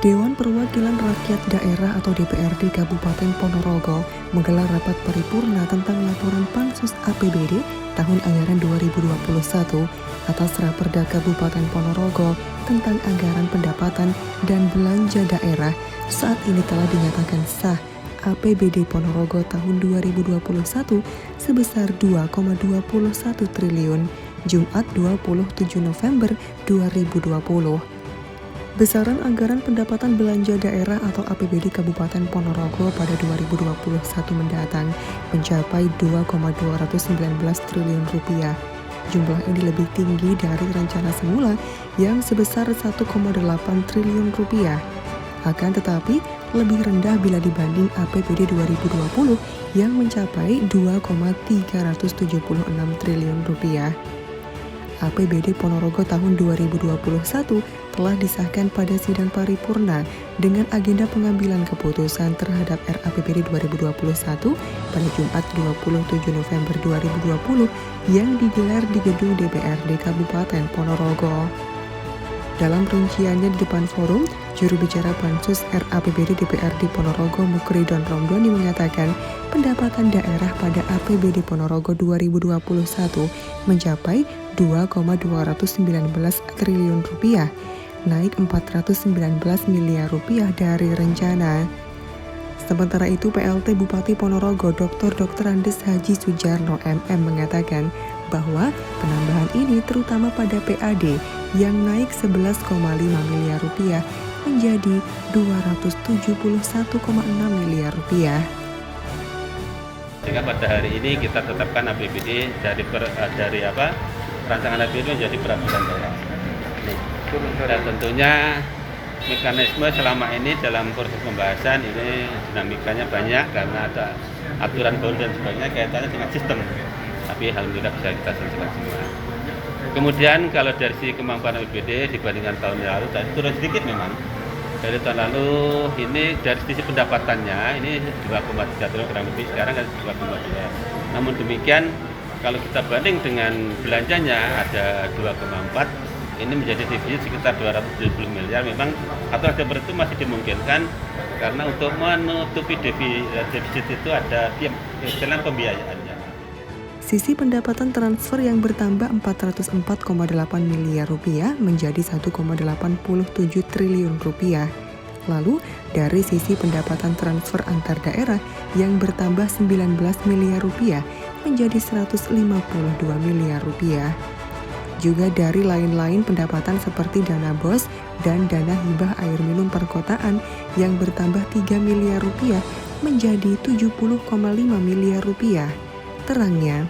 Dewan Perwakilan Rakyat Daerah atau DPRD Kabupaten Ponorogo menggelar rapat paripurna tentang laporan Pansus APBD tahun anggaran 2021 atas Raperda Kabupaten Ponorogo tentang anggaran pendapatan dan belanja daerah. Saat ini telah dinyatakan sah APBD Ponorogo tahun 2021 sebesar 2,21 triliun, Jumat 27 November 2020. Besaran anggaran pendapatan belanja daerah atau APBD Kabupaten Ponorogo pada 2021 mendatang mencapai 2,219 triliun rupiah. Jumlah ini lebih tinggi dari rencana semula yang sebesar 1,8 triliun rupiah. Akan tetapi, lebih rendah bila dibanding APBD 2020 yang mencapai 2,376 triliun rupiah. APBD Ponorogo tahun 2021 telah disahkan pada sidang paripurna dengan agenda pengambilan keputusan terhadap RAPBD 2021 pada Jumat 27 November 2020 yang digelar di gedung DPRD Kabupaten Ponorogo. Dalam rinciannya di depan forum, juru bicara Pansus RAPBD DPRD Ponorogo Mukridon Romdoni mengatakan pendapatan daerah pada APBD Ponorogo 2021 mencapai 2,219 triliun rupiah, naik 419 miliar rupiah dari rencana. Sementara itu, PLT Bupati Ponorogo Dr. Andes Haji Sujarno MM mengatakan bahwa penambahan ini terutama pada PAD yang naik 11,5 miliar rupiah menjadi 271,6 miliar rupiah. Sehingga pada hari ini kita tetapkan APBD dari rancangan APBD menjadi peraturan daerah. Dan tentunya mekanisme selama ini dalam proses pembahasan ini dinamikanya banyak karena ada aturan baru dan sebagainya kaitannya dengan sistem. Tapi alhamdulillah bisa kita selesaikan semua. Kemudian kalau dari sisi kemampuan APBD dibandingkan tahun lalu tadi turun sedikit memang. Dari tahun lalu ini dari sisi pendapatannya ini 2,3 triliun kurang lebih, sekarang kan 2,2. Namun demikian kalau kita banding dengan belanjanya ada 2,4, ini menjadi defisit sekitar 270 miliar. Memang aturan seperti itu masih dimungkinkan karena untuk menutupi defisit itu ada istilah pembiayaannya. Sisi pendapatan transfer yang bertambah 404,8 miliar rupiah menjadi 1,87 triliun rupiah. Lalu, dari sisi pendapatan transfer antar daerah yang bertambah 19 miliar rupiah menjadi 152 miliar rupiah. Juga dari lain-lain pendapatan seperti dana BOS dan dana hibah air minum perkotaan yang bertambah 3 miliar rupiah menjadi 70,5 miliar rupiah. Terangnya,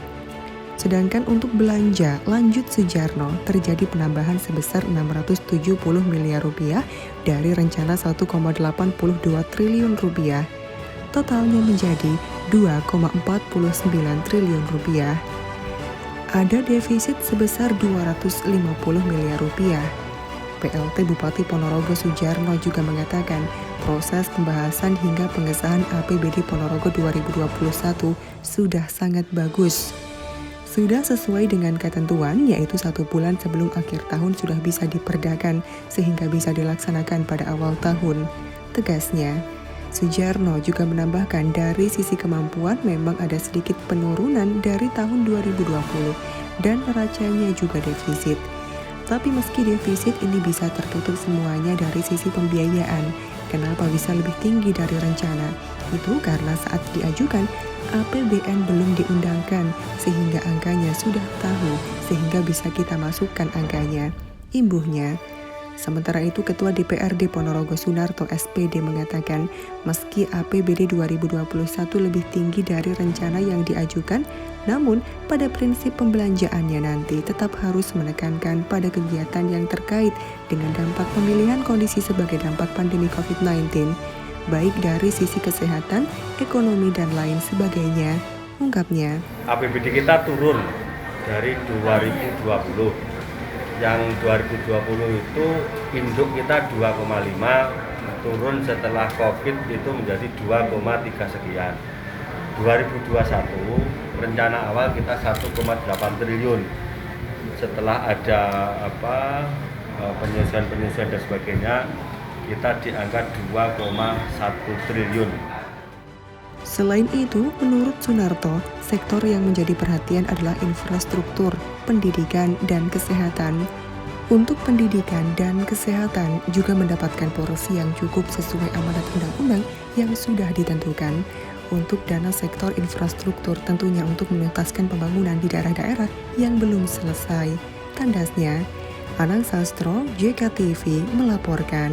sedangkan untuk belanja lanjut Sujarno terjadi penambahan sebesar 670 miliar rupiah dari rencana 1,82 triliun rupiah. Totalnya menjadi 2,49 triliun rupiah. Ada defisit sebesar 250 miliar rupiah. PLT Bupati Ponorogo Sujarno juga mengatakan proses pembahasan hingga pengesahan APBD Ponorogo 2021 sudah sangat bagus. Sudah sesuai dengan ketentuan, yaitu 1 bulan sebelum akhir tahun sudah bisa diperdakan sehingga bisa dilaksanakan pada awal tahun. Tegasnya, Sujarno juga menambahkan dari sisi kemampuan memang ada sedikit penurunan dari tahun 2020 dan neracanya juga defisit. Tapi meski defisit ini bisa tertutup semuanya dari sisi pembiayaan, kenapa bisa lebih tinggi dari rencana? Itu karena saat diajukan, APBN belum diundangkan sehingga angkanya sudah tahu sehingga bisa kita masukkan angkanya. Imbuhnya. Sementara itu Ketua DPRD Ponorogo Sunarto SPD mengatakan meski APBD 2021 lebih tinggi dari rencana yang diajukan, namun pada prinsip pembelanjaannya nanti tetap harus menekankan pada kegiatan yang terkait dengan dampak pemilihan kondisi sebagai dampak pandemi COVID-19. Baik dari sisi kesehatan, ekonomi, dan lain sebagainya, ungkapnya. APBD kita turun dari 2020. Yang 2020 itu induk kita 2,5, turun setelah COVID itu menjadi 2,3 sekian. 2021 rencana awal kita 1,8 triliun. Setelah ada penyesuaian dan sebagainya, kita di angka 2,1 triliun. Selain itu, menurut Sunarto, sektor yang menjadi perhatian adalah infrastruktur, pendidikan, dan kesehatan. Untuk pendidikan dan kesehatan juga mendapatkan porsi yang cukup sesuai amanat undang-undang yang sudah ditentukan. Untuk dana sektor infrastruktur tentunya untuk menuntaskan pembangunan di daerah-daerah yang belum selesai. Tandasnya, Anang Sastro, JKTV melaporkan.